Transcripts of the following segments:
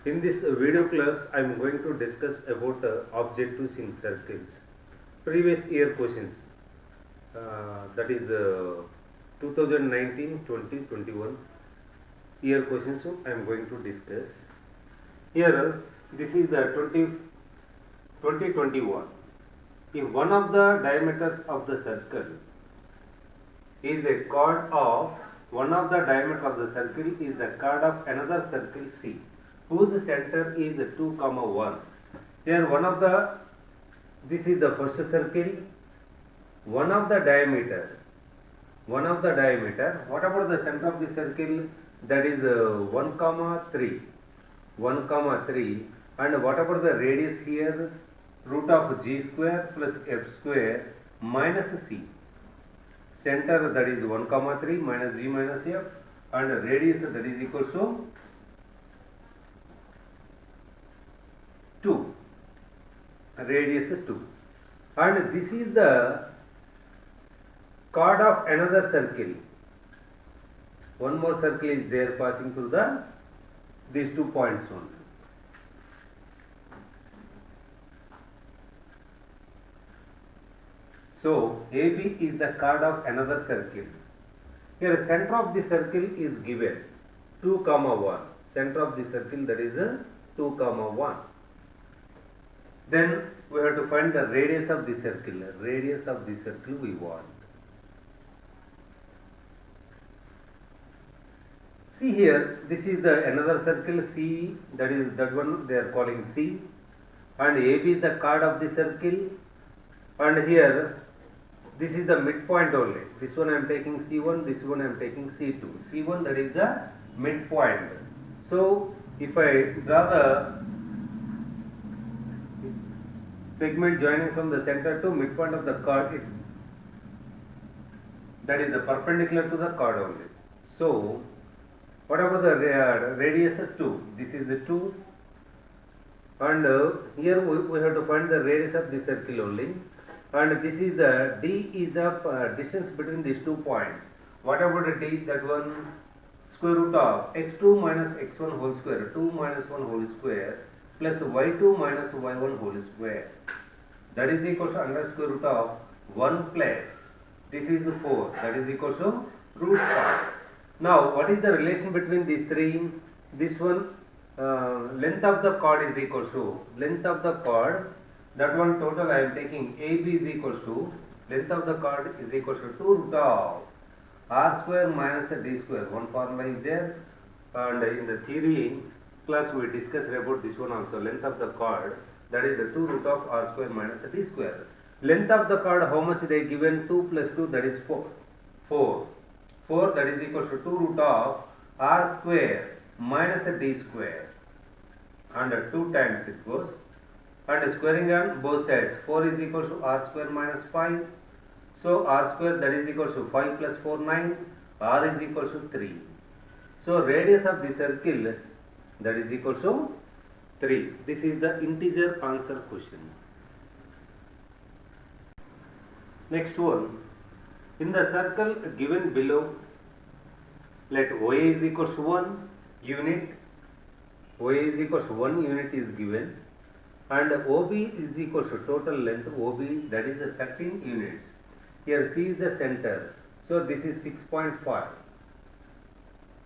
In this video class, I am going to discuss about objectives in circles. Previous year questions, that is 2019-2021 year questions. So I am going to discuss. Here, this is the 2021. If one of the diameters of the circle is a chord of one of the diameter of the circle is the chord of another circle C, whose center is 2, 1. Here this is the first circle, one of the diameter. What about the center of the circle? That is 1, 3. 1, 3. And what about the radius here? Root of g square plus f square minus c. Center, that is 1, 3 minus g minus f, and radius, that is equal to 2. Radius 2. And this is the chord of another circle. One more circle is there passing through these 2 points only. So AB is the chord of another circle. Here center of the circle is given 2, 1. Center of the circle, that is 2, 1. Then we have to find the radius of the circle. Radius of the circle we want. See here, this is the another circle C, that one they are calling C, and AB is the chord of the circle, and here this is the midpoint only. This one I am taking C1, this one I am taking C2. C1, that is the midpoint. So if I draw the segment joining from the center to midpoint of the chord, that is perpendicular to the chord only. So what about the radius 2? This is 2, and here we have to find the radius of the circle only, and this is the D is the distance between these 2 points. What about the D? That one, square root of x2 minus x1 whole square, 2 minus 1 whole square, plus y2 minus y1 whole square, that is equal to under square root of 1 plus, this is 4, that is equal to root 5. Now what is the relation between these three? This one, length of the chord is equal to length of the chord, that one total I am taking AB is equal to length of the chord is equal to 2 root of r square minus d square. One formula is there, and in the theory class we discussed about this one also. Length of the chord, that is 2 root of r square minus d square. Length of the chord, how much they given? 2 plus 2, that is 4. 4, that is equal to 2 root of r square minus d square, and 2 times it goes, and squaring on both sides, 4 is equal to r square minus 5. So r square, that is equal to 5 plus 4, 9. R is equal to 3. So radius of the circle is, that is equal to 3. This is the integer answer question. Next one. In the circle given below, let OA is equal to 1 unit. OA is equal to 1 unit is given, and OB is equal to total length OB, that is 13 units. Here C is the center, so this is 6.5.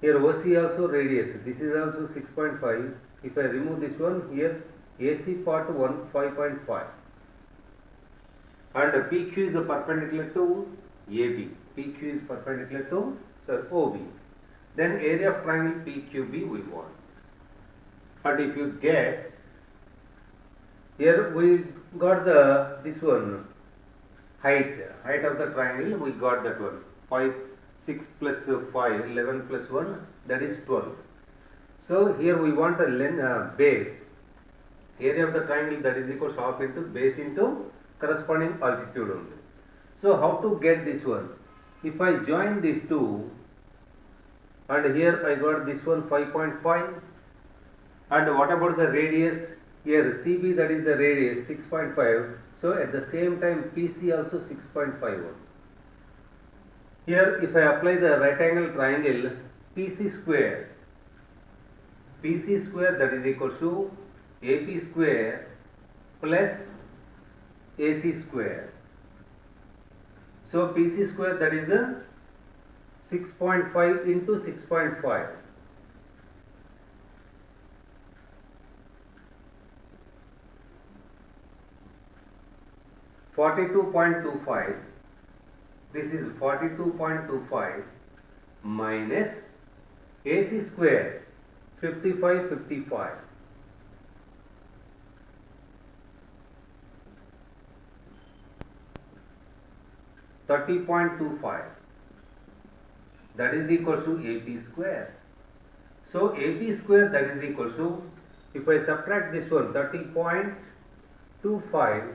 Here OC also radius, this is also 6.5. If I remove this one, here AC part 1, 5.5. And PQ is perpendicular to AB. PQ is perpendicular to OB. Then area of triangle PQB we want. And if you get, here we got this one, height of the triangle, we got that one, 6 plus 5, 11 plus 1, that is 12. So here we want a base, area of the triangle, that is equal to half into base into corresponding altitude only. So how to get this one? If I join these two, and here I got this one 5.5, and what about the radius? Here CB, that is the radius 6.5, so at the same time PC also 6.51. Here if I apply the right angle triangle PC square, PC square, that is equal to AP square plus AC square. So PC square, that is a 6.5 into 6.5. (42.25). This is 42.25 minus AC square 55.55. (30.25). That is equal to AP square. So AP square, that is equal to, if I subtract this one, 30.25,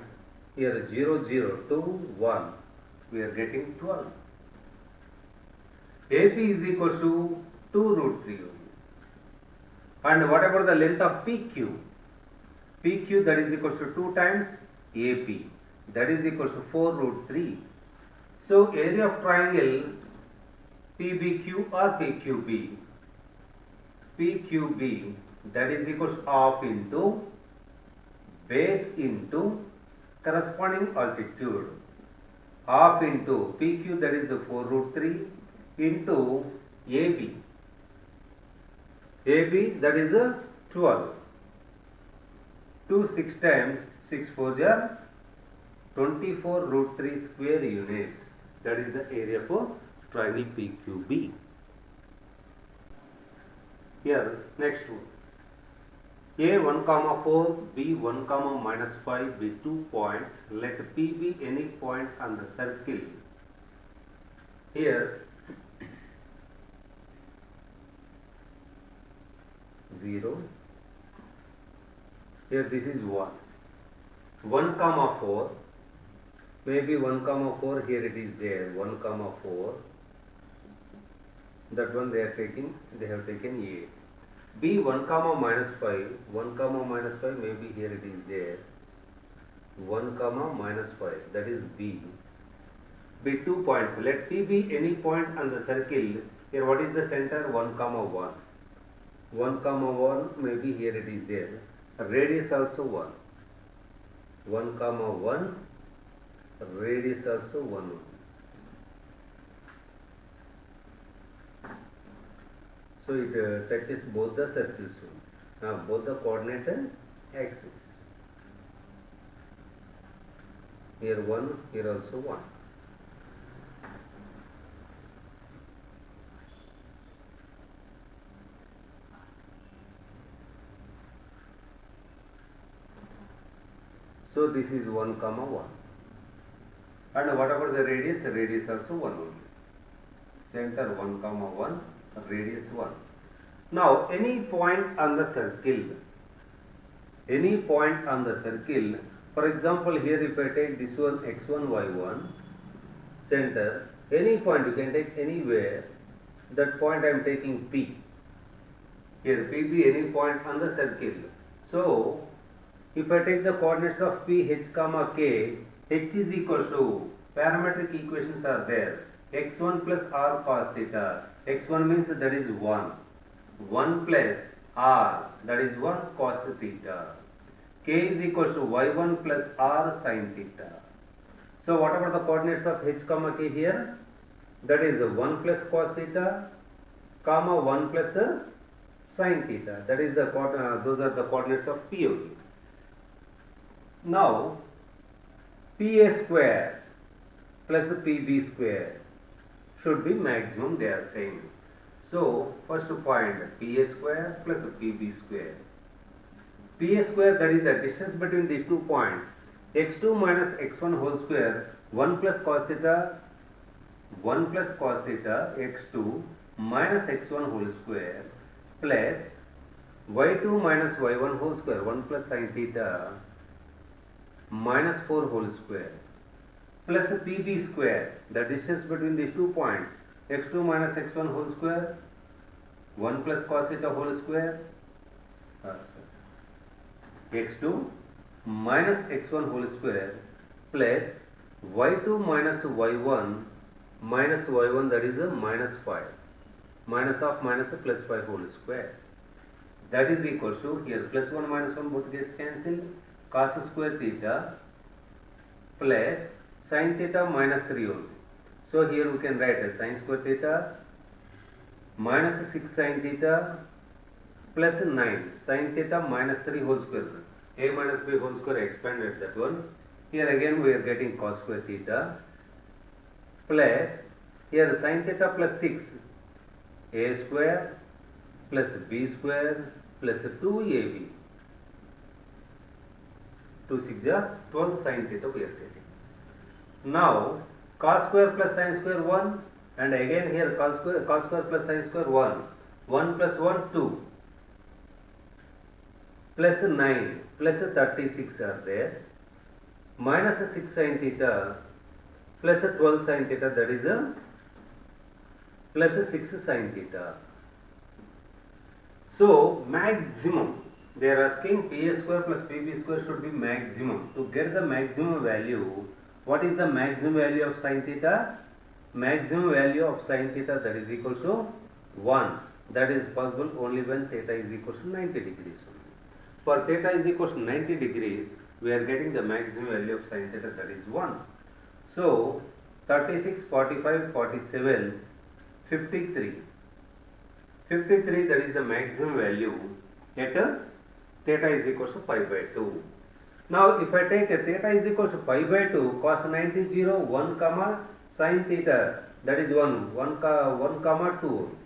here 0, 0, 2, 1, we are getting 12. AP is equal to 2 root 3. And what about the length of PQ? PQ, that is equal to 2 times AP, that is equal to 4 root 3. So area of triangle PBQ or PQB, PQB, that is equal to half into base into corresponding altitude, half into PQ, that is 4 root 3 into AB, AB, that is 12, 2 6 times 6 4 are 24 root 3 square units. That is the area for triangle PQB. Here next one, A 1, 4, B 1, minus 5 with 2 points. Let P be any point on the circle. Here 0. Here this is 1. 1, 4. Maybe 1, 4. Here it is there. 1, 4. That one they are taking. They have taken A. B 1, minus 5. 1, minus 5. Maybe here it is there. 1, minus 5. That is B. B 2 points. Let P be any point on the circle. Here what is the center? 1, 1. 1, 1. Maybe here it is there. Radius also 1. 1, 1. Radius also 1. So it touches both the circles, both the coordinate axes. Here 1, here also 1. So this is 1, 1. And what about the radius? Radius also 1 only. Center 1, 1, radius 1. Now any point on the circle, for example here if I take this one x1, y1, center, any point you can take anywhere, that point I am taking P. Here P be any point on the circle. So if I take the coordinates of P, h, k, h is equal to, parametric equations are there, x1 plus r cos theta. x1 means that is 1. 1 plus r, that is 1 cos theta. K is equal to y1 plus r sin theta. So what about the coordinates of h, k here? That is 1 plus cos theta, 1 plus sin theta. That is the those are the coordinates of P only. Now PA square plus PB square should be maximum, they are saying. So first to find PA square plus PB square. PA square, that is the distance between these 2 points, x2 minus x1 whole square, 1 plus cos theta x2 minus x1 whole square plus y2 minus y1 whole square, 1 plus sin theta minus 4 whole square plus PB square, the distance between these 2 points, x2 minus x1 whole square, 1 plus cos theta whole square, x2 minus x1 whole square plus y2 minus y1 that is a minus 5, minus of minus plus 5 whole square. that is equal to, here plus 1 minus 1 both gets cancelled, cos square theta plus sin theta minus 3 only. So here we can write as sin square theta minus 6 sin theta plus 9 sin theta minus 3 whole square. A minus b whole square expanded that one. Here again we are getting cos square theta plus, here sin theta plus 6 a square plus b square plus 2ab. 2 6 are 12 sin theta we are getting. Now cos square plus sin square 1, and again here cos square plus sin square 1. 1 plus 1 2 plus 9 plus 36 are there, minus 6 sin theta plus 12 sin theta, that is a plus 6 sin theta. So maximum, they are asking pa square plus pb square should be maximum. To get the maximum value, what is the maximum value of sin theta? Maximum value of sin theta, that is equal to 1. That is possible only when theta is equal to 90 degrees. For theta is equal to 90 degrees, we are getting the maximum value of sin theta, that is 1. So 36, 45, 47, 53. 53, that is the maximum value at theta is equal to pi by 2. Now if I take a theta is equal to pi by 2, cos 90 0, 1 comma sin theta, that is 1 comma 2.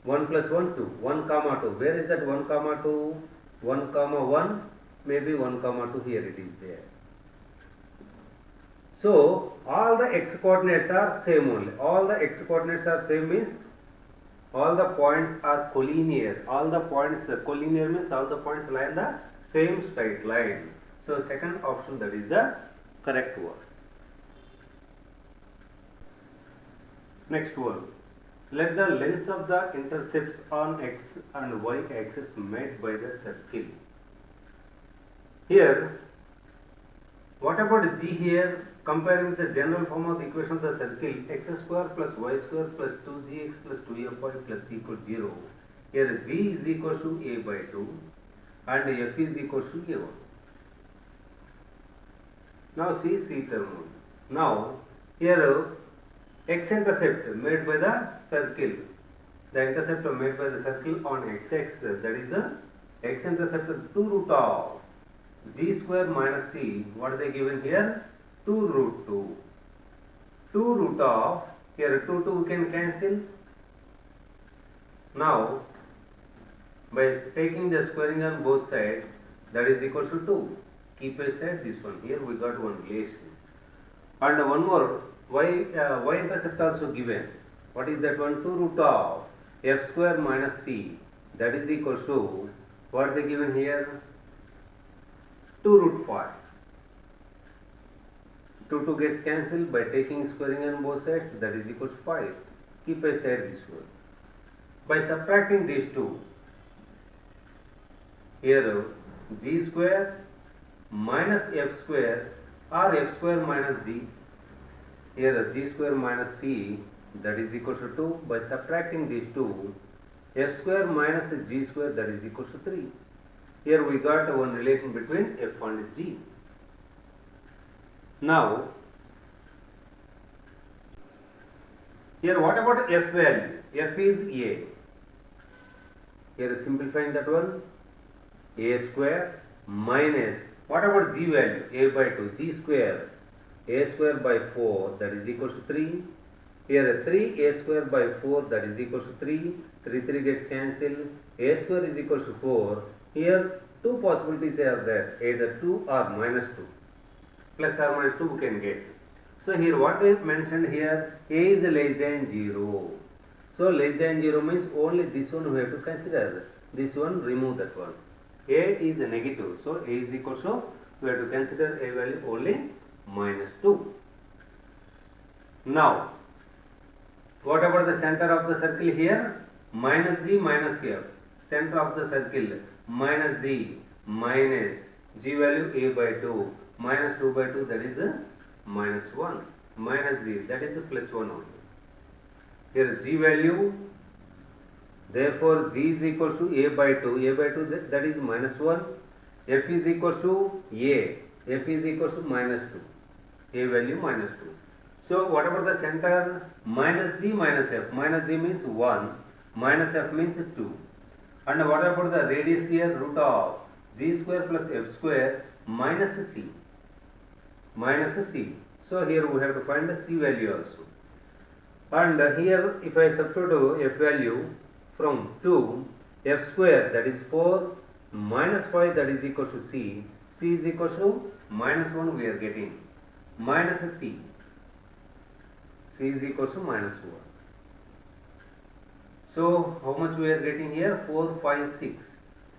1 plus 1 2, 1 comma 2. Where is that 1 comma 2? 1 comma 1, maybe 1 comma 2, here it is there. So all the x coordinates are same only. All the x coordinates are same means all the points are collinear. All the points collinear means all the points lie in the same straight line. So second option, that is the correct one. Next one. Let the lengths of the intercepts on x and y axis made by the circle. Here, what about g here? Comparing with the general form of the equation of the circle, x square plus y square plus 2gx plus 2fy plus c equal 0. Here g is equal to a by 2 and f is equal to a1. Now see c term. Now here x-intercept made by the circle, the intercept made by the circle on x-axis, that is the x-intercept 2 root of g square minus c, what are they given here? 2 root 2. 2 root of, here 2 we can cancel. Now by taking the squaring on both sides, that is equal to 2. Keep aside this one, here we got one relation. And one more, y-intercept also given. What is that one? 2 root of f square minus c, that is equal to, what are they given here? 2 root 5. 2 gets cancelled by taking squaring on both sides, that is equal to 5. Keep aside this one. By subtracting these two, here g square minus f square or f square minus g, here g square minus c, that is equal to 2. By subtracting these two, f square minus g square, that is equal to 3. Here we got one relation between f and g. Now here what about f value? F is a. Here simplifying that one, a square minus, what about g value? A by 2, g square, a square by 4, that is equal to 3. Here 3 a square by 4, that is equal to 3. 3 gets cancelled. A square is equal to 4. Here two possibilities are there, either 2 or minus 2. Plus or minus 2 we can get. So here what they mentioned here, a is less than 0. So less than 0 means only this one we have to consider. This one, remove that one. A is negative, so a is equal to, we have to consider a value only minus 2. Now what about the center of the circle here? Minus g minus f. Center of the circle minus g minus g value a by 2 minus 2 by 2, that is a minus 1, minus g, that is a plus 1 only. Here g value Therefore, G is equal to A by 2. A by 2 that is minus 1. F is equal to A. F is equal to minus 2. A value minus 2. So, what about the center? Minus G minus F. Minus G means 1. Minus F means 2. And what about the radius here? Root of G square plus F square minus C. Minus C. So, here we have to find the C value also. And here if I substitute F value from 2, F square that is 4 minus 5 that is equal to C. C is equal to minus 1 we are getting. Minus C. C is equal to minus 1. So, how much we are getting here? 4, 5, 6.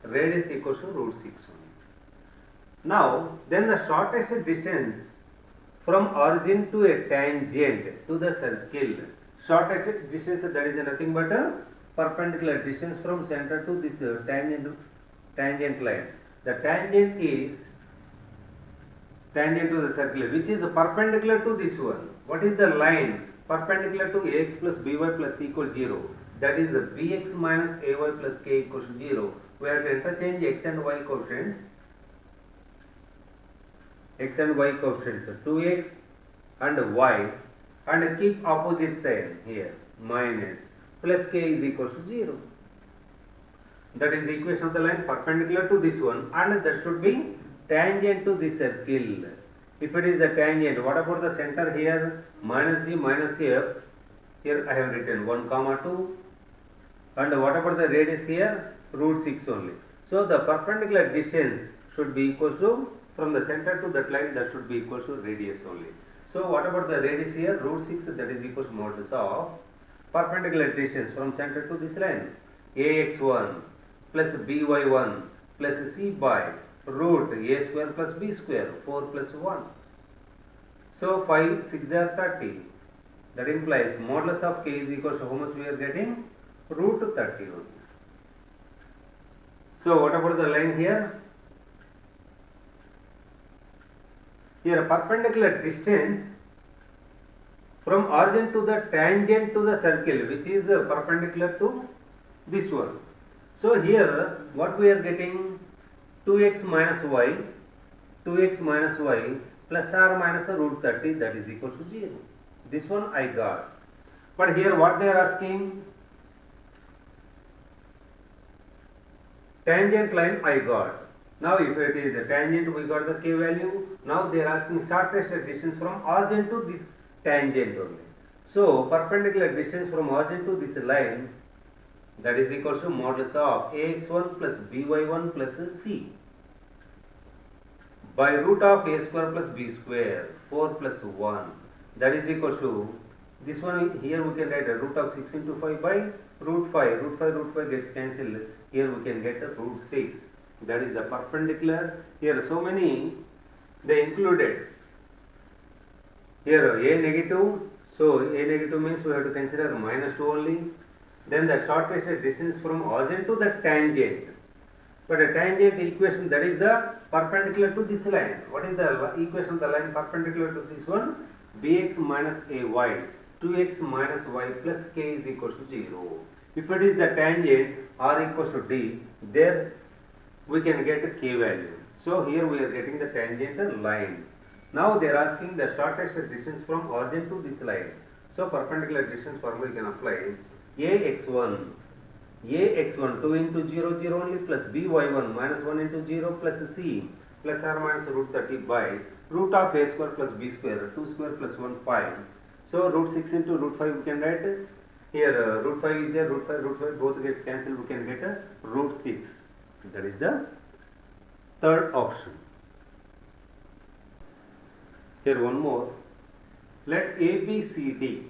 Radius equals to root 6 only. Now, then the shortest distance from origin to a tangent to the circle. Shortest distance that is nothing but a perpendicular distance from center to this tangent line. The tangent is tangent to the circle which is perpendicular to this one. What is the line perpendicular to ax plus by plus c equals 0? That is bx minus ay plus k equals 0. We have to interchange x and y coefficients. X and y coefficients 2x and y, and keep opposite sign here minus plus k is equal to 0. That is the equation of the line perpendicular to this one, and that should be tangent to this circle. If it is the tangent, what about the center here? Minus g minus f. Here I have written 1 comma 2. And what about the radius here? Root 6 only. So the perpendicular distance should be equal to, from the center to that line, that should be equal to radius only. So what about the radius here? Root 6 that is equal to modulus of perpendicular distance from center to this line. Ax1 plus by1 plus c by root a square plus b square, 4 plus 1. So 5, 6 are 30. That implies modulus of k is equal to how much we are getting? Root 30 only. So what about the line here? Here perpendicular distance from origin to the tangent to the circle which is perpendicular to this one. So here what we are getting? 2x minus y, 2x minus y plus or minus root 30 that is equal to 0. This one I got. But here what they are asking? Tangent line I got. Now if it is a tangent we got the k value. Now they are asking shortest distance from origin to this tangent only. So perpendicular distance from origin to this line, that is equal to modulus of ax1 plus by1 plus c by root of a square plus b square, 4 plus 1, that is equal to, this one here we can write a root of 6 into 5 by root 5. Root 5 gets cancelled. Here we can get a root 6. That is the perpendicular. Here so many they included. Here a negative. So a negative means we have to consider minus 2 only. Then the shortest distance from origin to the tangent. But a tangent equation, that is the perpendicular to this line. What is the equation of the line perpendicular to this one? Bx minus ay, 2x minus y plus k is equal to 0. If it is the tangent r equals to d, there we can get a k value. So here we are getting the tangent line. Now they are asking the shortest distance from origin to this line. So perpendicular distance formula you can apply. Ax1 2 into 0 0 only plus by1 minus 1 into 0 plus c plus or minus root 30 by root of a square plus b square, 2 square plus 1 5. So root 6 into root 5 we can write. Here root 5 is there, root 5 both gets cancelled, we can get a root 6. That is the third option. Here one more. Let ABCD,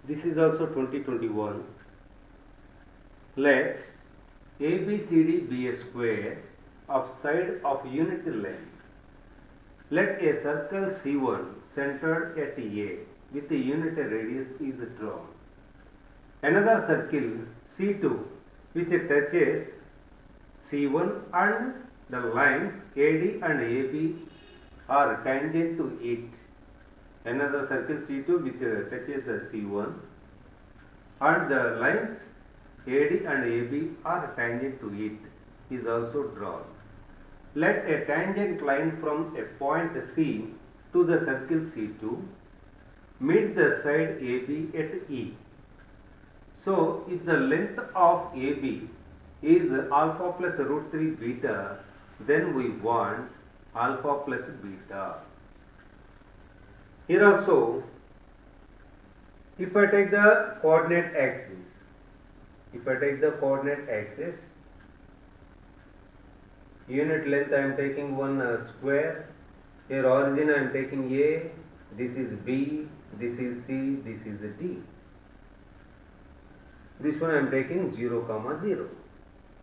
this is also 2021. Let ABCD be a square of side of unit length. Let a circle C1 centered at A with a unit radius is drawn. Another circle C2 which touches C1 and the lines AD and AB are tangent to it. Another circle C2 which touches the C1 and the lines AD and AB are tangent to it is also drawn. Let a tangent line from a point C to the circle C2 meet the side AB at E. So, if the length of AB is alpha plus root 3 beta, then we want alpha plus beta. Here also, if I take the coordinate axis, unit length I am taking one square, here origin I am taking A, this is B, this is C, this is D. This one I am taking 0, 0.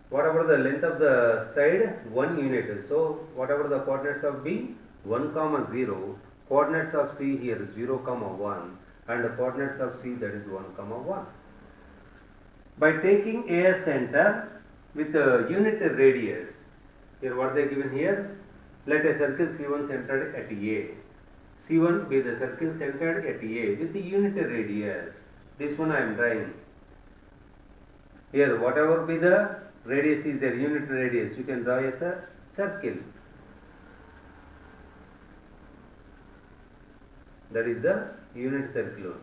Whatever the length of the side, 1 unit. So, whatever the coordinates of B, 1, 0, coordinates of C here 0, 1 and the coordinates of C that is 1, 1. By taking A as center with a unit radius, here what they given here, let a circle C1 centered at A. C1 be the circle centered at A with the unit radius. This one I am drawing. Here whatever be the radius is their unit radius, you can draw as a circle. That is the unit circle.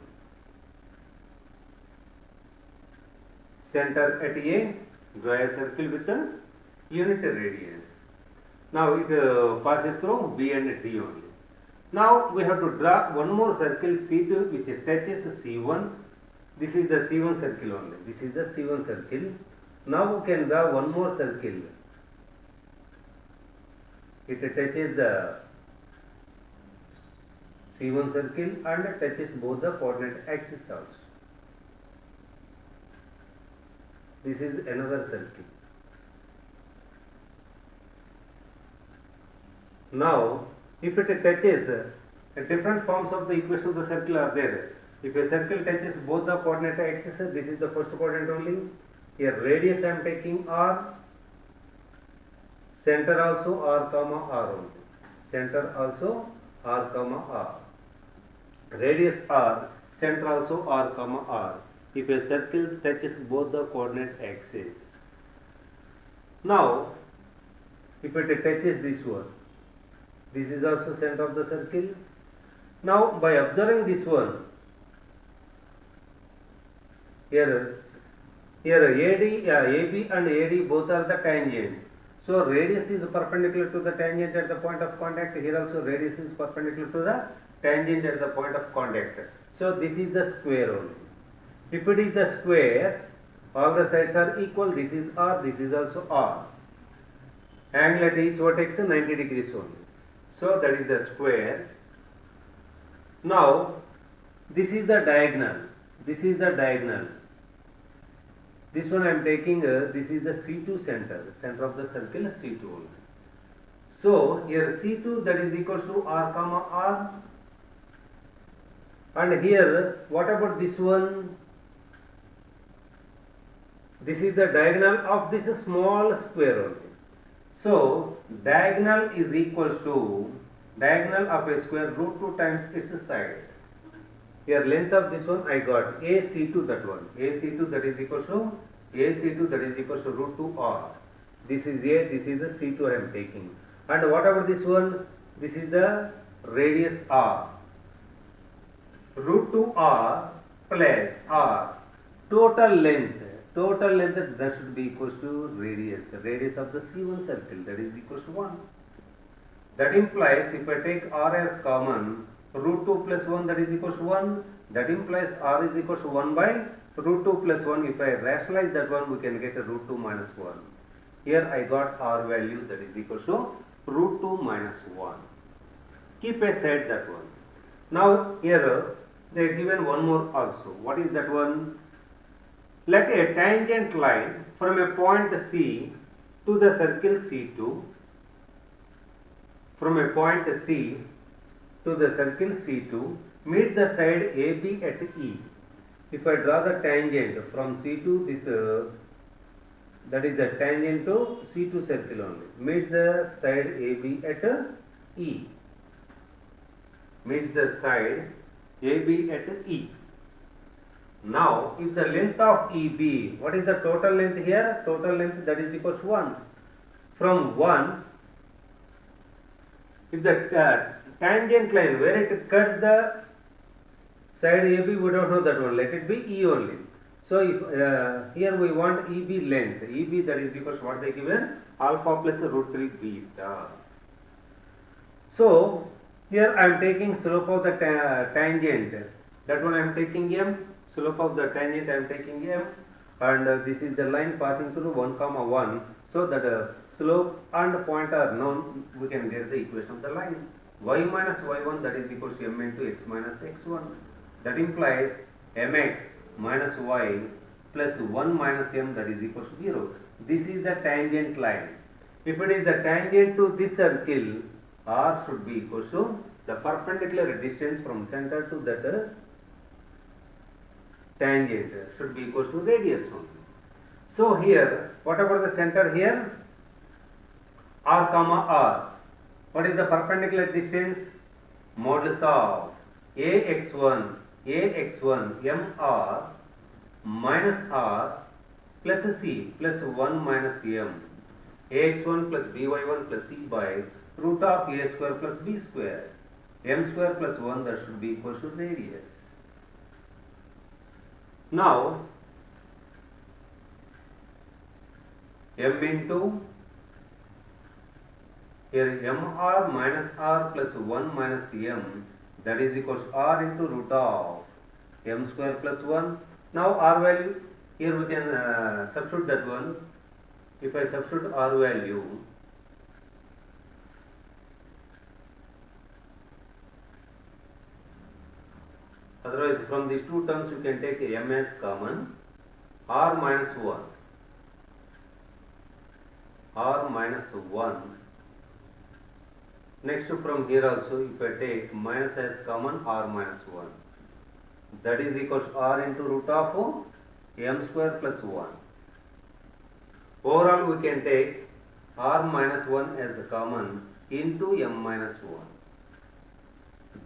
Center at A, draw a circle with the unit radius. Now it passes through B and D only. Now we have to draw one more circle C2 which touches C1. This is the C1 circle only. This is the C1 circle. Now we can draw one more circle. It touches the C1 circle and touches both the coordinate axis also. This is another circle. Now, if it touches, different forms of the equation of the circle are there. If a circle touches both the coordinate axes, this is the first coordinate only. Here radius I am taking R, center also R, R only. Center also R, R. Radius R, center also R, R. If a circle touches both the coordinate axes. Now, if it touches this one, this is also center of the circle. Now, by observing this one, here AB and AD both are the tangents. So, radius is perpendicular to the tangent at the point of contact. Here also radius is perpendicular to the tangent at the point of contact. So, this is the square only. If it is the square, all the sides are equal. This is R, this is also R. Angle at each vertex 90 degrees only. So that is the square. Now, this is the diagonal. This is the diagonal. This one I am taking, this is the C2 center of the circle C2 only. So, here C2 that is equals to R, R. And here, what about this one? This is the diagonal of this small square only. So, diagonal is equals to diagonal of a square root 2 times its side. Here length of this one I got AC2 that one. AC2 that is equals to AC2 that is equals to root 2 R. This is A, this is a C2 I am taking. And whatever this one, this is the radius R. Root 2 R plus R. Total length that should be equals to radius of the C1 circle, that is equals to 1. That implies if I take R as common, root 2 plus 1 that is equals to 1, that implies R is equals to 1 by root 2 plus 1. If I rationalize that one, we can get a root 2 minus 1. Here I got R value that is equals to root 2 minus 1. Keep aside that one. Now here they are given one more also. What is that one? Let a tangent line from a point C to the circle C2, from a point C to the circle C2, meet the side AB at E. If I draw the tangent from C2, this that is the tangent to C2 circle only, meet the side AB at E. Meet the side AB at E. Now, if the length of EB, what is the total length here? Total length that is equals to 1. From 1, if the tangent line where it cuts the side AB, we don't know that one, let it be E only. So, if here we want EB length, EB that is equals to what they given? Alpha plus root 3 beta. So, here I am taking slope of the tangent, that one I am taking M, slope of the tangent I am taking M, and this is the line passing through 1 comma 1, so that slope and point are known, we can get the equation of the line. Y minus y1 that is equals to M into x minus x1, that implies mx minus y plus 1 minus m that is equals to 0. This is the tangent line. If it is the tangent to this circle, R should be equal to the perpendicular distance from center to that tangent should be equal to radius only. So here, what about the center here? R comma R. What is the perpendicular distance? Modulus of ax1 mr minus r plus c plus 1 minus m. ax1 plus by1 plus c by root of a square plus b square. M square plus 1 that should be equal to radius. Now, m into here mr minus r plus 1 minus m that is equal to r into root of m square plus 1. Now r value, here we can substitute that one. If I substitute r value, otherwise from these two terms you can take m as common, r minus 1, r minus 1. Next from here also if I take minus as common, r minus 1, that is equal to r into root of m square plus 1. Overall we can take r minus 1 as a common into m minus 1,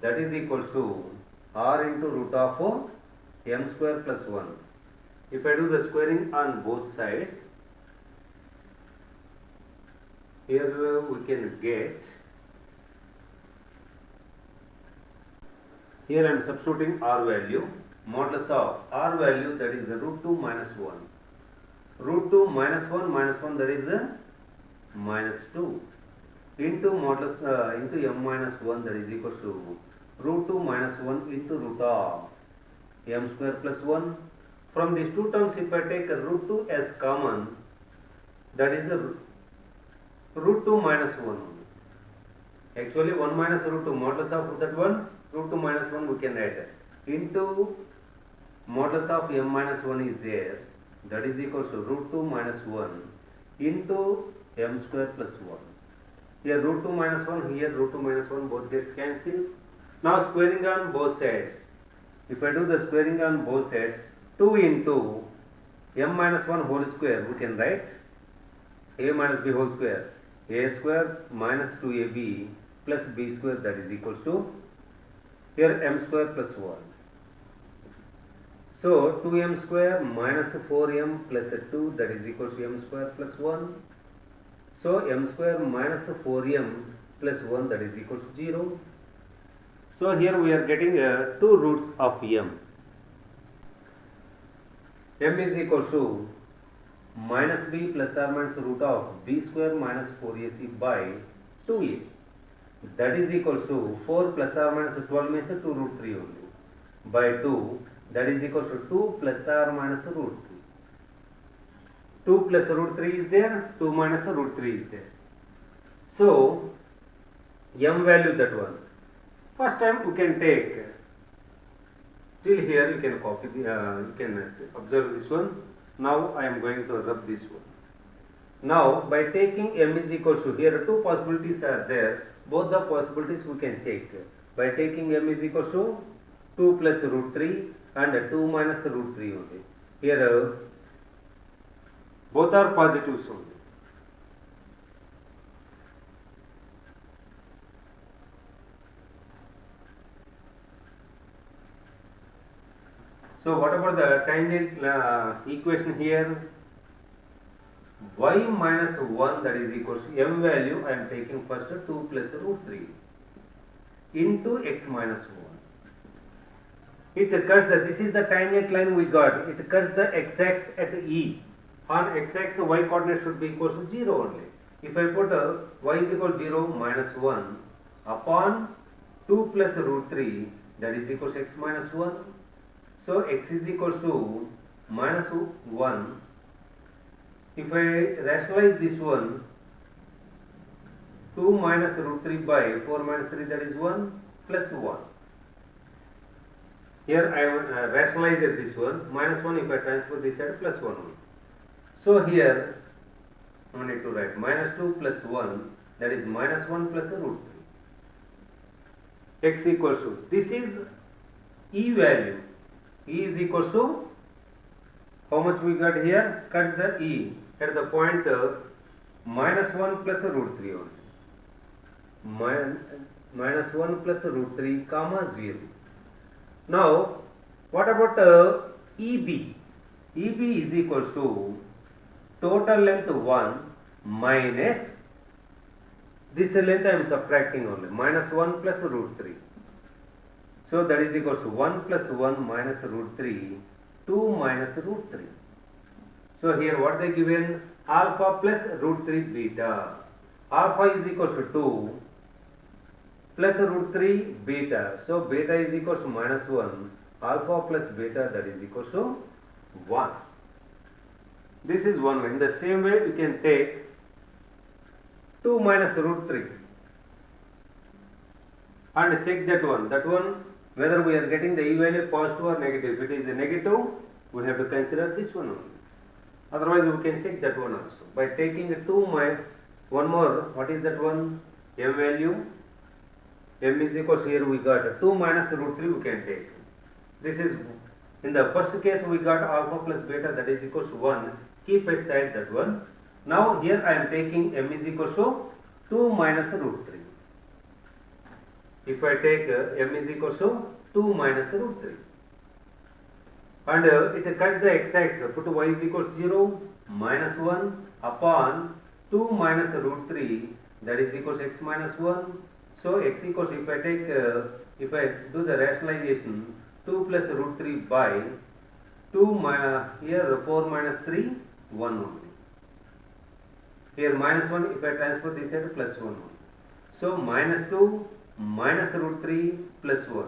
that is equal to r into root of m square plus 1. If I do the squaring on both sides, here we can get, here I am substituting r value, modulus of r value that is root 2 minus 1. Root 2 minus 1 that is minus 2 into modulus into m minus 1 that is equal to root 2 minus 1 into root of m square plus 1. From these two terms if I take root 2 as common, that is root 2 minus 1. Actually 1 minus root 2, modulus of that one, root 2 minus 1 we can add into modulus of m minus 1 is there, that is equal to root 2 minus 1 into m square plus 1. Here root 2 minus 1, here root 2 minus 1, both gets cancelled. Now squaring on both sides. If I do the squaring on both sides, 2 into m minus 1 whole square, we can write a minus b whole square, a square minus 2ab plus b square, that is equal to here m square plus 1. So 2m square minus 4m plus 2, that is equal to m square plus 1. So m square minus 4m plus 1, that is equal to 0. So here we are getting 2 roots of m. M is equal to minus b plus or minus root of b square minus 4ac by 2a. That is equal to 4 plus or minus 12 means 2 root 3 only by 2, that is equal to 2 plus or minus root 3. 2 plus root 3 is there, 2 minus root 3 is there. So m value that one. First time we can take till here, you can copy the, you can observe this one. Now I am going to rub this one. Now by taking m is equal to, here two possibilities are there, both the possibilities we can check. By taking m is equal to 2 plus root 3 and 2 minus root 3 only. Here both are positives only. So what about the tangent equation here? Y minus 1, that is equals to m value I am taking first 2 plus root 3 into x minus 1. It cuts the, this is the tangent line we got, it cuts the x-axis at E. On x-axis y coordinate should be equals to 0 only. If I put y is equal to 0 minus 1 upon 2 plus root 3, that is equals to x minus 1. So x is equals to minus 1. If I rationalize this one, 2 minus root 3 by 4 minus 3, that is 1 plus 1. Here I have rationalized this one, minus 1, if I transfer this side, plus 1. So here I need to write minus 2 plus 1, that is minus 1 plus root 3. X equals to, this is E value. E is equals to, how much we got here? Cut the E at the point minus 1 plus root 3 only. Minus 1 plus root 3 comma 0. Now, what about EB? EB is equals to total length 1 minus this length I am subtracting only, minus 1 plus root 3. So that is equals to 1 plus 1 minus root 3, 2 minus root 3. So here what they given? Alpha plus root 3 beta. Alpha is equals to 2 plus root 3 beta. So beta is equals to minus 1. Alpha plus beta, that is equals to 1. This is one way. In the same way we can take 2 minus root 3 and check that one. That one, whether we are getting the E value positive or negative. If it is a negative, we have to consider this one only. Otherwise we can check that one also. By taking a 2 minus, one more, what is that one? M value. M is equals to, here we got 2 minus root 3 we can take. This is, in the first case we got alpha plus beta, that is equals to 1. Keep aside that one. Now here I am taking m is equals to 2 minus root 3. If I take m is equals to 2 minus root 3. And it cuts the x-axis, put y is equals to 0, minus 1 upon 2 minus root 3, that is equals to x minus 1. So x equals, if I take, if I do the rationalization, 2 plus root 3 by 2 here 4 minus 3, 1 only. Here minus 1, if I transfer this side, plus 1 only. So minus 2 minus root 3 plus 1.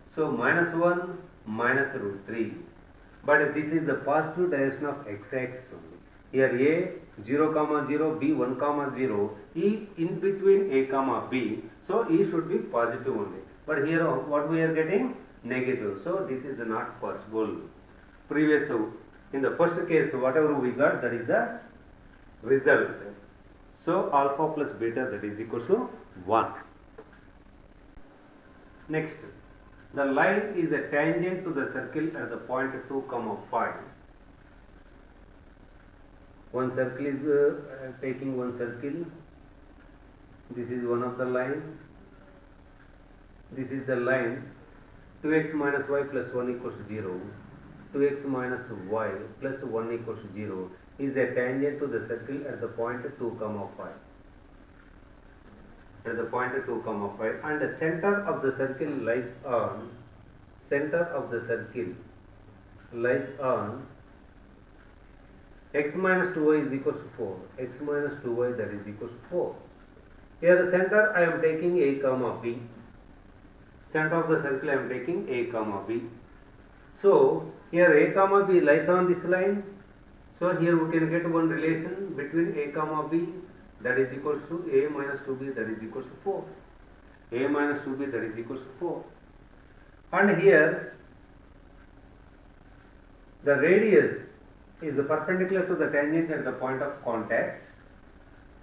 So minus 1 minus root 3. But this is the positive direction of x-axis only. Here a 0 comma 0, b 1 comma 0, e in between a comma b. So e should be positive only. But here what we are getting? Negative. So this is not possible. Previous, in the first case, whatever we got, that is the result. So alpha plus beta, that is equal to 1. Next, the line is a tangent to the circle at the point 2 comma 5. One circle is taking one circle. This is one of the line. This is the line 2x minus y plus 1 equals to 0. 2x minus y plus 1 equals to 0 is a tangent to the circle at the point 2 comma 5. At the point 2 comma 5, and the center of the circle lies on x minus 2y is equals to 4. X minus 2y, that is equals to 4. Here the center I am taking a comma b. Center of the circle I am taking a comma b. So here a comma b lies on this line. So here we can get one relation between a comma b, that is equals to a minus 2b, that is equals to 4. A minus 2b, that is equals to 4. And here the radius is perpendicular to the tangent at the point of contact.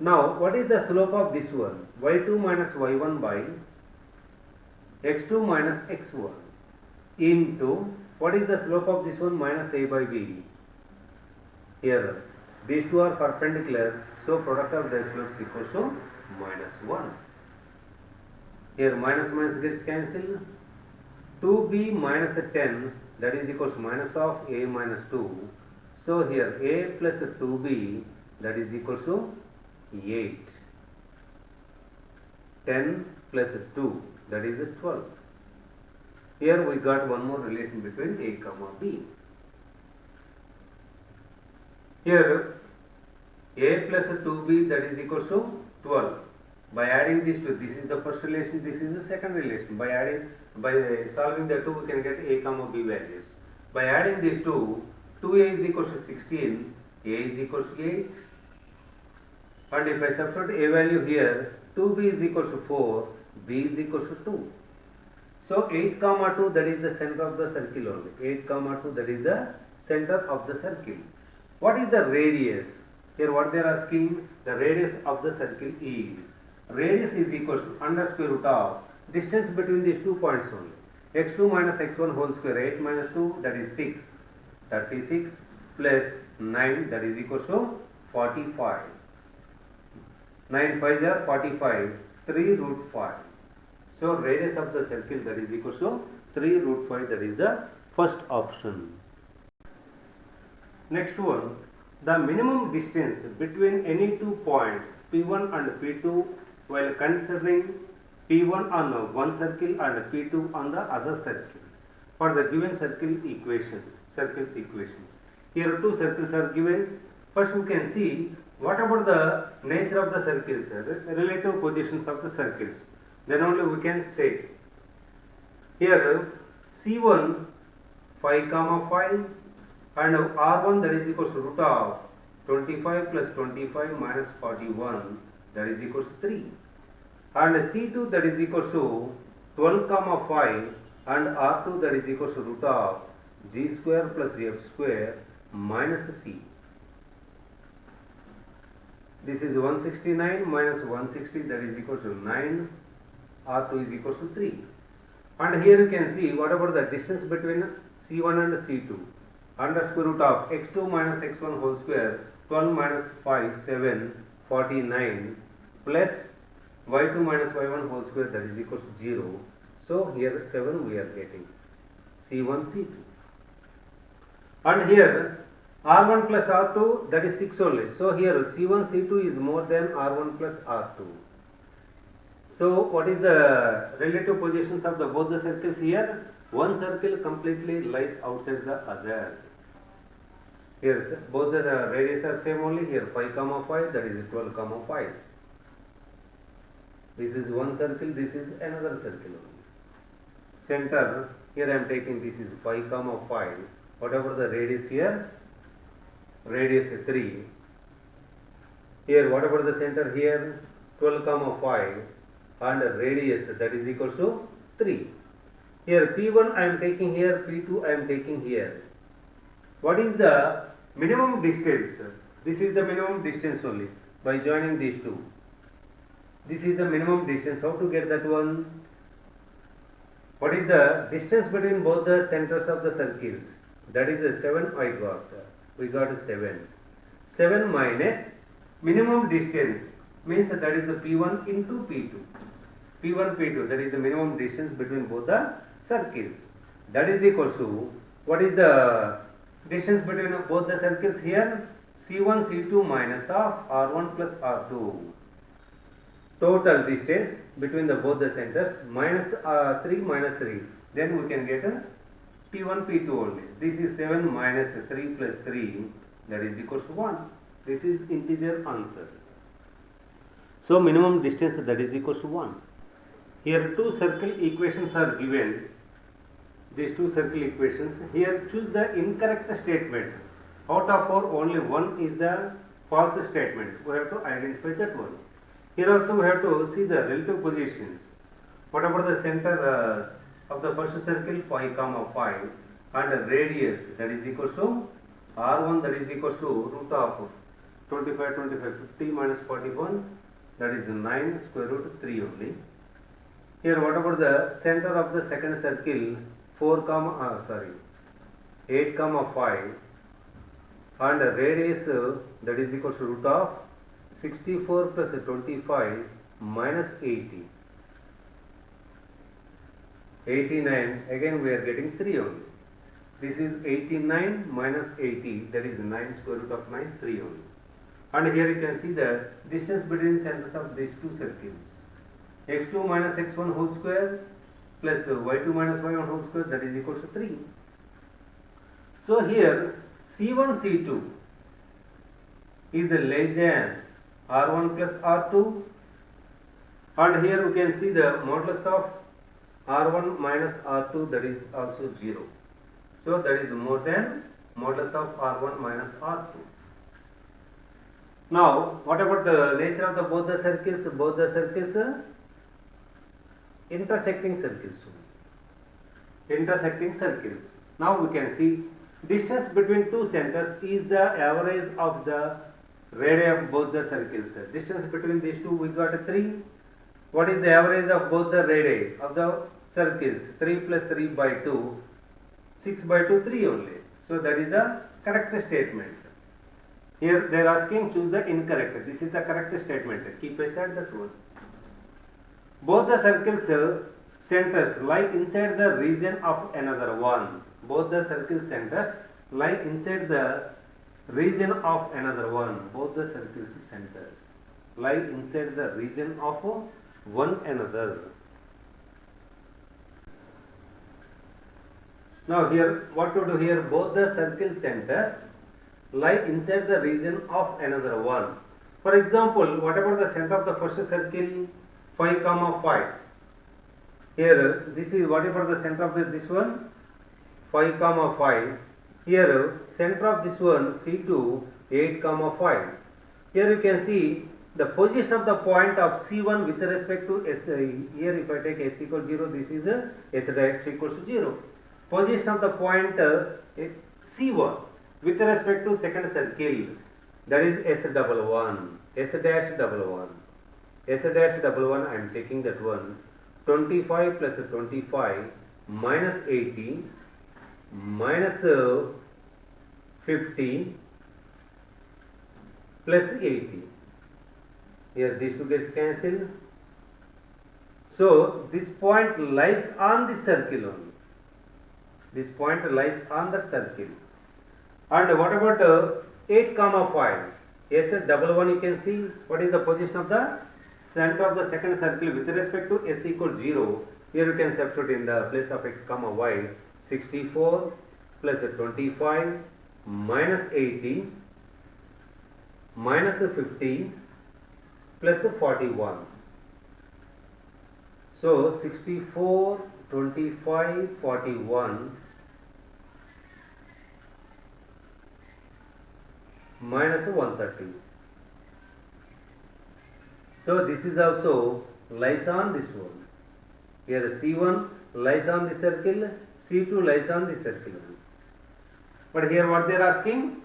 Now what is the slope of this one? y2 minus y1 by x2 minus x1 into, what is the slope of this one? Minus a by b. Here these two are perpendicular, so product of their slopes equals to minus 1. Here minus minus gets cancelled. 2b minus 10, that is equals to minus of a minus 2. So here a plus 2b that is equals to 8. 10 plus 2 that is 12. Here we got one more relation between a comma b. Here a plus 2b that is equals to 12. By adding these two, this is the first relation, this is the second relation. By solving the two, we can get a comma b values. By adding these two, 2a is equals to 16, a is equals to 8. And if I substitute a value here, 2b is equals to 4, b is equals to 2. So 8 comma 2 that is the center of the circle only. 8 comma 2 that is the center of the circle. What is the radius? Here what they are asking, the radius of the circle is. Radius is equals to under square root of distance between these 2 points only. x2 minus x1 whole square, 8 minus 2 that is 6. 36 plus 9 that is equals to 45. 9 5s are 45, 3 root 5. So radius of the circle that is equals to 3 root 5, that is the first option. Next one, the minimum distance between any 2 points P1 and P2 while considering P1 on one circle and P2 on the other circle for the given circles equations. Here 2 circles are given. First we can see what about the nature of the circles, relative positions of the circles. Then only we can say. Here C1 5 comma 5 and R1 that is equals to root of 25 plus 25 minus 41 that is equals to 3. And C2 that is equals to 12 comma 5 and R2 that is equals to root of g square plus f square minus c. This is 169 minus 160 that is equals to 9. R2 is equals to 3. And here you can see what about the distance between C1 and C2. Under square root of x2 minus x1 whole square, 12 minus 5, 7, 49 plus y2 minus y1 whole square that is equals to 0. So here 7 we are getting C1, C2. And here R1 plus R2 that is 6 only. So here C1, C2 is more than R1 plus R2. So what is the relative positions of the both the circles here? One circle completely lies outside the other. Here both the radius are same only. Here 5 comma 5 that is 12 comma 5. This is one circle, this is another circle only. Center, here I am taking this is 5 comma 5. Whatever the radius here, radius 3. Here whatever the center here, 12 comma 5 and radius that is equal to 3. Here P1 I am taking here, P2 I am taking here. What is the minimum distance? This is the minimum distance only by joining these two. This is the minimum distance. How to get that one? What is the distance between both the centers of the circles? That is a 7 I got. We got a 7. 7 minus minimum distance means that is a P1 into P2. P1, P2 that is the minimum distance between both the circles. That is equal to, what is the distance between both the circles here? C1, C2 minus of R1 plus R2. Total distance between the both the centers minus 3 minus 3. Then we can get a P1, P2 only. This is 7 minus 3 plus 3 that is equal to 1. This is integer answer. So minimum distance that is equal to 1. Here two circle equations are given. These two circle equations. Here choose the incorrect statement. Out of 4 only one is the false statement. We have to identify that one. Here also we have to see the relative positions. What about the center of the first circle 5 comma 5 and radius that is equal to R1 that is equal to root of 25, 50 minus 41 that is 9 square root 3 only. Here what about the center of the second circle 8 comma 5 and radius that is equal to root of 64 plus 25 minus 80. 89, again we are getting 3 only. This is 89 minus 80, that is 9 square root of 9, 3 only. And here you can see the distance between centers of these two circles. x2 minus x1 whole square plus y2 minus y1 whole square, that is equal to 3. So here C1, C2 is less than R1 plus R2, and here we can see the modulus of R1 minus R2, that is also 0. So that is more than modulus of R1 minus R2. Now what about the nature of both the circles? Both the circles intersecting circles. Intersecting circles. Now we can see distance between two centers is the average of the radii of both the circles. Distance between these two we got 3. What is the average of both the radii of the circles? 3 plus 3 by 2, 6 by 2, 3 only. So that is the correct statement. Here they are asking choose the incorrect. This is the correct statement. Keep aside that one. Both the circles centers lie inside the region of another one. Both the circle centers lie inside the region of another one. Both the circles centers lie inside the region of one another. Now here what to do here? Both the circle centers lie inside the region of another one. For example, what about the center of the first circle? 5 comma 5. Here this is what about the center of this one? 5 comma 5. Here center of this one C2 8 comma 5. Here you can see the position of the point of C1 with respect to S. Here if I take S equal 0, this is S dash equals to 0. Position of the point C1 with respect to second circle, that is S11, S dash 11. S dash 11, I am checking that one. 25 plus 25 minus 80 minus 50 plus 80. Here these two gets cancelled. So this point lies on the circle only. This point lies on the circle. And what about 8 comma 5? S11, you can see what is the position of the center of the second circle with respect to S equal 0. Here you can substitute in the place of x comma y 64 plus 25 minus 80 minus 50 plus 41. So 64, 25, 41 minus 130. So this is also lies on this one. Here C1 lies on the circle, C2 lies on the circle. But here what they are asking?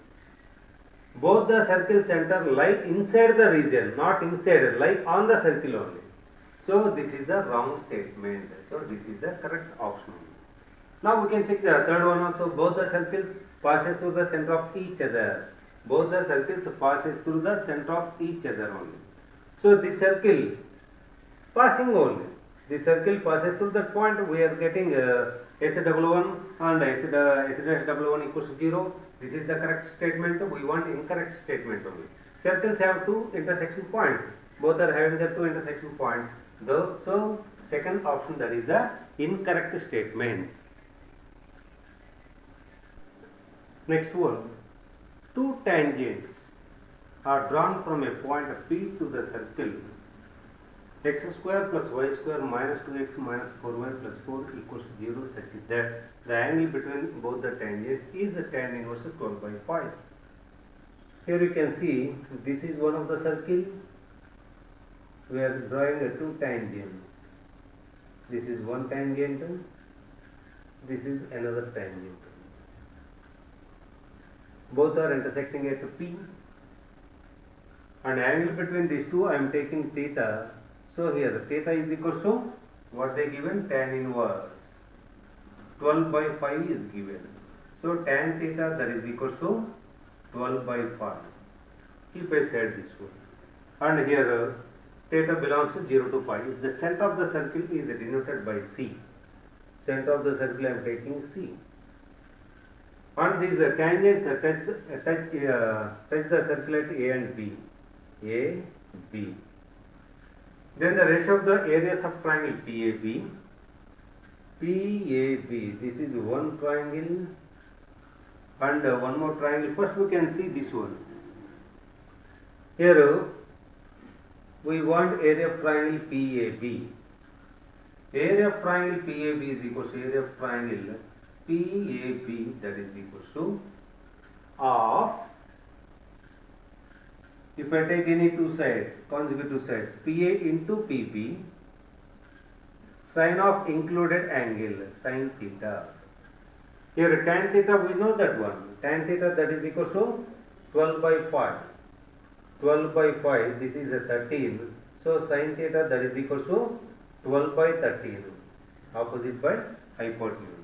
Both the circle center lie inside the region, not inside, lie on the circle only. So this is the wrong statement. So this is the correct option. Now we can check the third one also. Both the circles passes through the center of each other. Both the circles passes through the center of each other only. So this circle passing only. This circle passes through that point. We are getting S11 and S-11 equals to 0. This is the correct statement. We want incorrect statement only. Circles have two intersection points. Both are having the two intersection points. So second option, that is the incorrect statement. Next one. Two tangents are drawn from a point P to the circle x square plus y square minus 2x minus 4y plus 4 equals to 0, such that the angle between both the tangents is tan inverse 12 by 5. Here you can see this is one of the circle. We are drawing two tangents. This is one tangent. This is another tangent. Both are intersecting at P. And angle between these two I am taking theta. So here theta is equal to what they given, tan inverse 12 by 5 is given. So tan theta, that is equal to 12 by 5. Keep aside this one. And here theta belongs to 0 to pi. If the center of the circle is denoted by C, center of the circle I am taking C. and these tangents touch the circle at A and B. A, B. Then the ratio of the areas of triangle PAB. PAB, this is one triangle and one more triangle. First we can see this one. Here we want area of triangle PAB. Area of triangle PAB is equal to area of triangle PAB, that is equal to of, if I take any two sides, consecutive sides, PA into PP, sine of included angle, sine theta. Here tan theta, we know that one. Tan theta, that is equal to 12 by 5. 12 by 5, this is a 13. So sine theta, that is equal to 12 by 13, opposite by hypotenuse.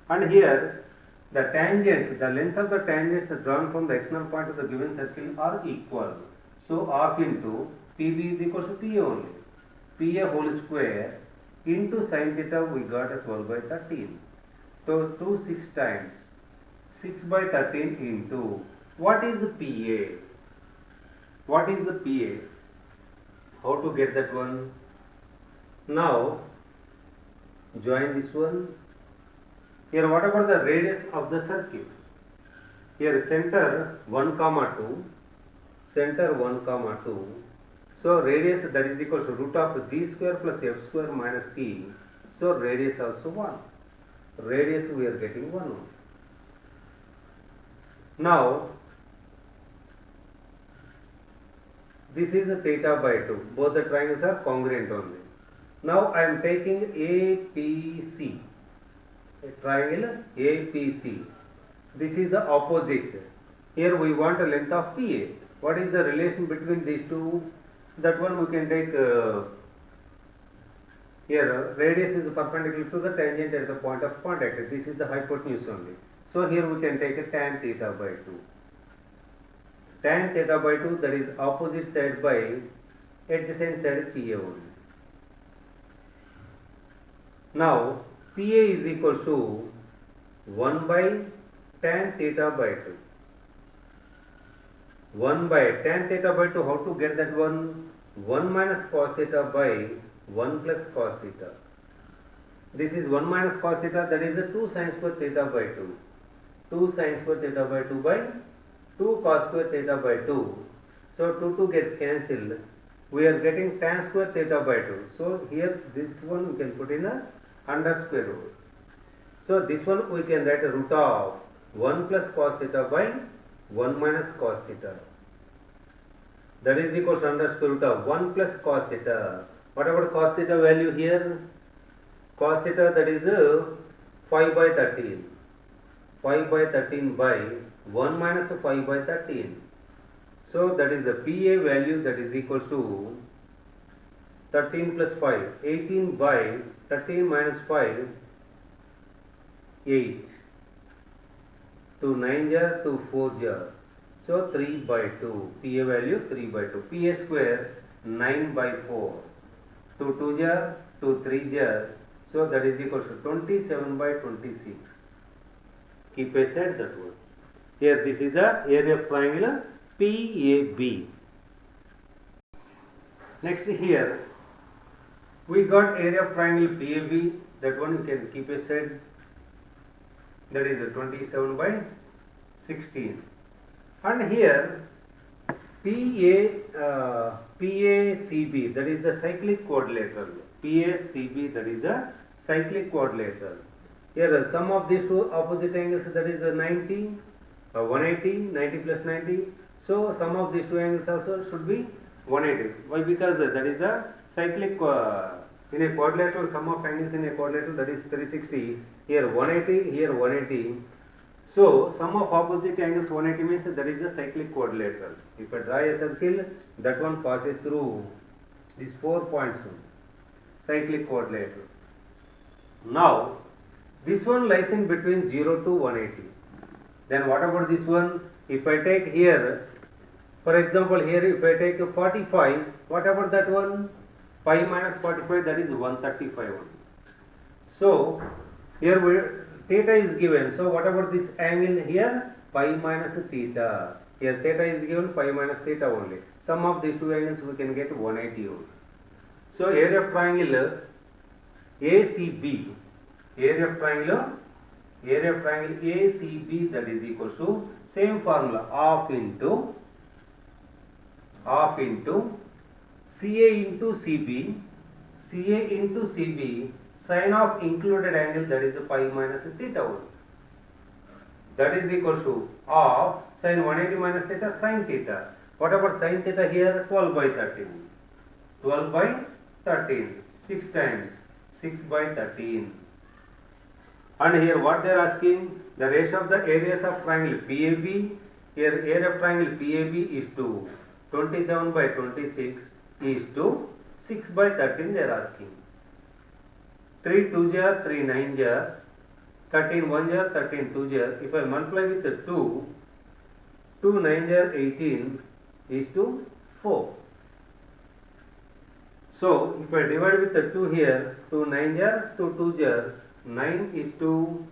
And here the tangents, the lengths of the tangents drawn from the external point of the given circle are equal. So half into PB is equal to PA only. PA whole square into sin theta, we got a 12 by 13. So 2 6 times 6 by 13 into, what is the PA? What is the PA? How to get that one? Now join this one. Here whatever the radius of the circle. Here center 1 comma 2. Center 1 comma 2. So radius, that is equal to root of g square plus f square minus c. So radius also 1. Radius we are getting 1. Now this is a theta by 2. Both the triangles are congruent only. Now I am taking APC. A triangle APC. This is the opposite. Here we want a length of PA. What is the relation between these two? That one we can take here. Radius is perpendicular to the tangent at the point of contact. This is the hypotenuse only. So here we can take a tan theta by 2. Tan theta by 2, that is opposite side by adjacent side PA only. Now PA is equal to 1 by tan theta by 2. 1 by tan theta by 2, how to get that one? 1 minus cos theta by 1 plus cos theta. This is 1 minus cos theta, that is a 2 sin square theta by 2. 2 sin square theta by 2 by 2 cos square theta by 2. So 2 gets cancelled. We are getting tan square theta by 2. So here this one we can put in a under square root. So this one we can write a root of 1 plus cos theta by 1 minus cos theta. That is equal to under square root of 1 plus cos theta. What about cos theta value here? Cos theta, that is 5 by 13. 5 by 13 by 1 minus 5 by 13. So that is the PA value, that is equal to 13 plus 5. 18 by 13 minus 5, 8. 2 9 jar, 2 4 jar. So 3 by 2. PA value 3 by 2. PA square 9 by 4. 2 2 jar, 2 3 jar. So that is equal to 27 by 26. Keep aside that one. Here this is the area of triangle PAB. Next here we got area of triangle PAB. That one you can keep aside. That is 27 by 16. And here PACB, that is the cyclic quadrilateral. PACB, that is the cyclic quadrilateral. Here the sum of these two opposite angles, that is 90, 180, 90 plus 90. So sum of these two angles also should be 180. Why? Because that is the cyclic in a quadrilateral, sum of angles in a quadrilateral, that is 360. Here 180, here 180. So sum of opposite angles 180 means that is the cyclic quadrilateral. If I draw a circle, that one passes through these 4 points. Cyclic quadrilateral. Now this one lies in between 0 to 180. Then what about this one? If I take here, for example, here if I take 45, what about that one? Pi minus 45, that is 135 only. So here theta is given. So what about this angle here? Pi minus theta. Here theta is given, pi minus theta only. Sum of these two angles we can get 180 only. So area of triangle ACB, area of triangle ACB, that is equal to same formula, half into CA into CB, sine of included angle, that is pi minus theta only. That is equal to half sine 180 minus theta sine theta. What about sine theta here? 12 by 13. 12 by 13. 6 times 6 by 13. And here what they are asking? The ratio of the areas of triangle PAB. Here area of triangle PAB is to 27 by 26 is to 6 by 13 they are asking. 3 2s are 3 9s are 13 1s are 13 2s are. If I multiply with the 2 9s are 18 is to 4. So if I divide with the 2 here, 2 9s are 2 2s are 9 is to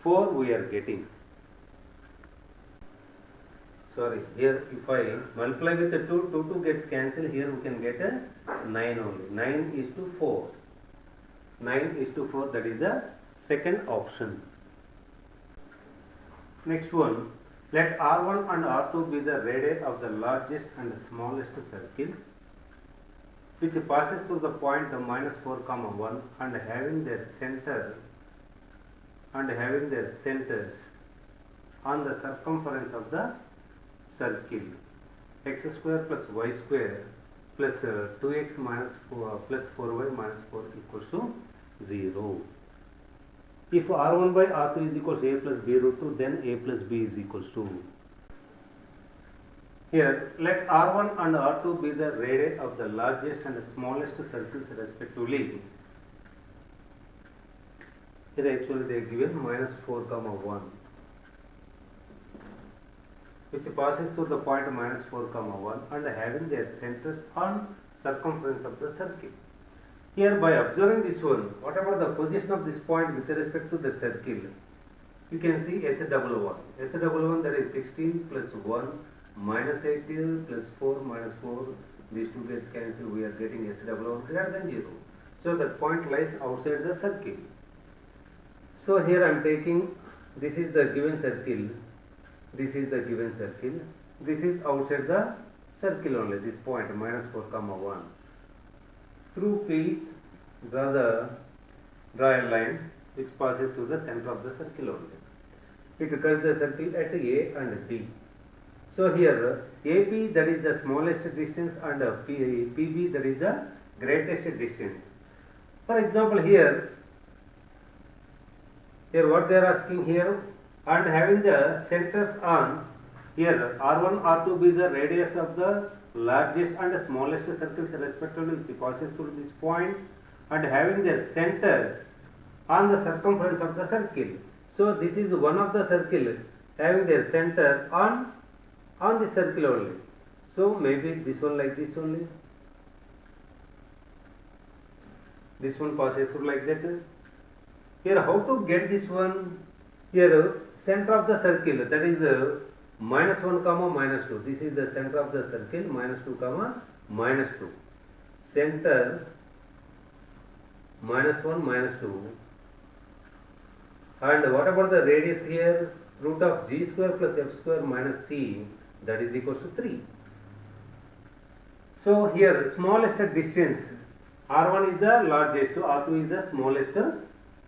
4 we are getting. Sorry, here if I multiply with the 2 gets cancelled, here we can get a 9 only. 9 is to 4. 9 is to 4, that is the second option. Next one, let R1 and R2 be the radii of the largest and smallest circles which passes through the point minus 4 comma 1 and having their centers on the circumference of the circle x square plus y square plus 2x minus 4 plus 4y minus 4 equals to 0. If R1 by R2 is equals to a plus b root 2, then a plus b is equals to. Here, let R1 and R2 be the radii of the largest and smallest circles respectively. Here actually they are given minus 4 comma 1, which passes through the point minus 4 comma 1 and having their centers on circumference of the circle. Here by observing this one, what about the position of this point with respect to the circle? You can see S11. S11, that is 16 plus 1 minus 18 plus 4 minus 4. These two gets cancelled. We are getting S11 greater than 0. So that point lies outside the circle. So here I am taking, this is the given circle. This is the given circle. This is outside the circle only. This point minus 4 comma 1. Through P, draw a line which passes through the center of the circle only. It cuts the circle at A and B. So here AP, that is the smallest distance, and PB, that is the greatest distance. For example, here what they are asking here, and having the centers on, here R1 R2 be the radius of the largest and smallest circles respectively which passes through this point and having their centers on the circumference of the circle. So this is one of the circle having their center on the circle only. So maybe this one like this only. This one passes through like that. Here how to get this one? Here center of the circle, that is minus 1 comma minus 2. This is the center of the circle, minus 2 comma minus 2. Center minus 1 minus 2. And what about the radius here? Root of g square plus f square minus c, that is equals to 3. So here smallest distance, R1 is the largest, R2 is the smallest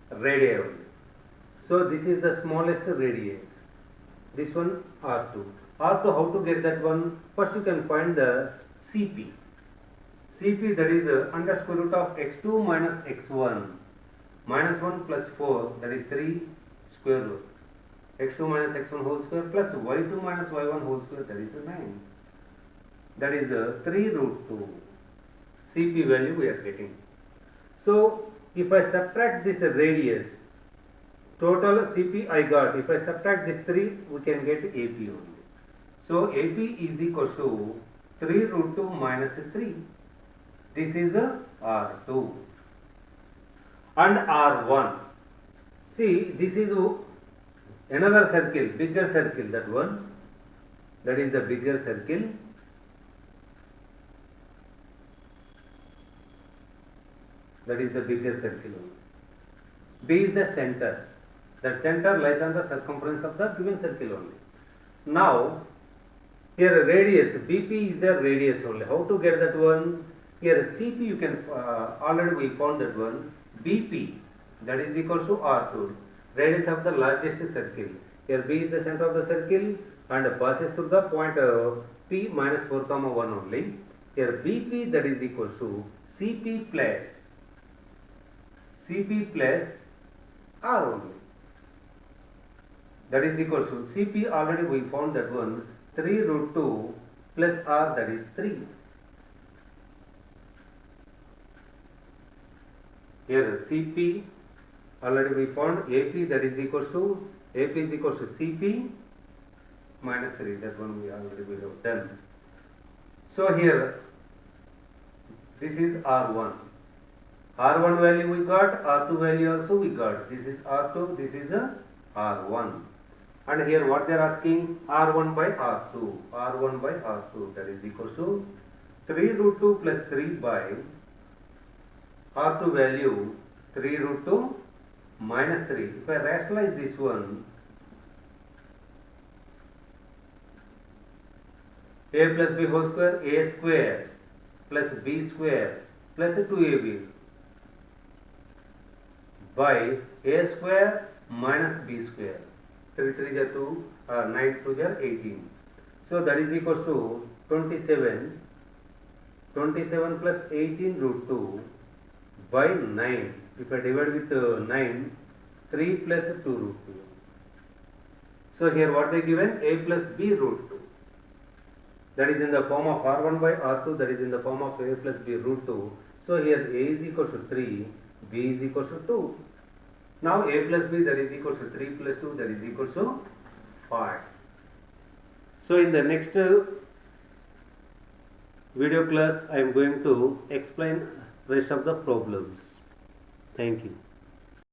radii only. So this is the smallest radius. This one R2. R2, how to get that one? First you can find the CP. CP, that is under square root of x2 minus x1 minus 1 plus 4, that is 3 square root. X2 minus x1 whole square plus y2 minus y1 whole square, that is 9. That is 3 root 2. CP value we are getting. So if I subtract this radius, total CP I got, if I subtract this 3, we can get AP only. So AP is equal to 3 root 2 minus 3. This is R2. And R1. See, this is another circle, bigger circle, that one. That is the bigger circle. That is the bigger circle only. B is the center. That center lies on the circumference of the given circle only. Now, here radius, BP is the radius only. How to get that one? Here CP you can, already we found that one. BP, that is equal to R2, radius of the largest circle. Here B is the center of the circle and passes through the point P minus 4 comma 1 only. Here BP, that is equal to CP plus R only. That is equal to CP, already we found that one, 3 root 2 plus R, that is 3. Here CP, already we found AP, that is equal to, AP is equal to CP minus 3, that one we already have done. So here, this is R1. R1 value we got, R2 value also we got. This is R2, this is a R1. And here what they are asking, R1 by R2, R1 by R2, that is equal to 3 root 2 plus 3 by R2 value 3 root 2 minus 3. If I rationalize this one, A plus B whole square, A square plus B square plus 2AB by A square minus B square. 3 3 are 2, 9 2 are 18. So that is equal to 27. 27 plus 18 root 2 by 9. If I divide with 9, 3 plus 2 root 2. So here what they given? A plus B root 2. That is in the form of R1 by R2, that is in the form of A plus B root 2. So here A is equal to 3, B is equal to 2. Now A plus B, that is equal to 3 plus 2, that is equal to 5. So in the next video class I am going to explain rest of the problems. Thank you.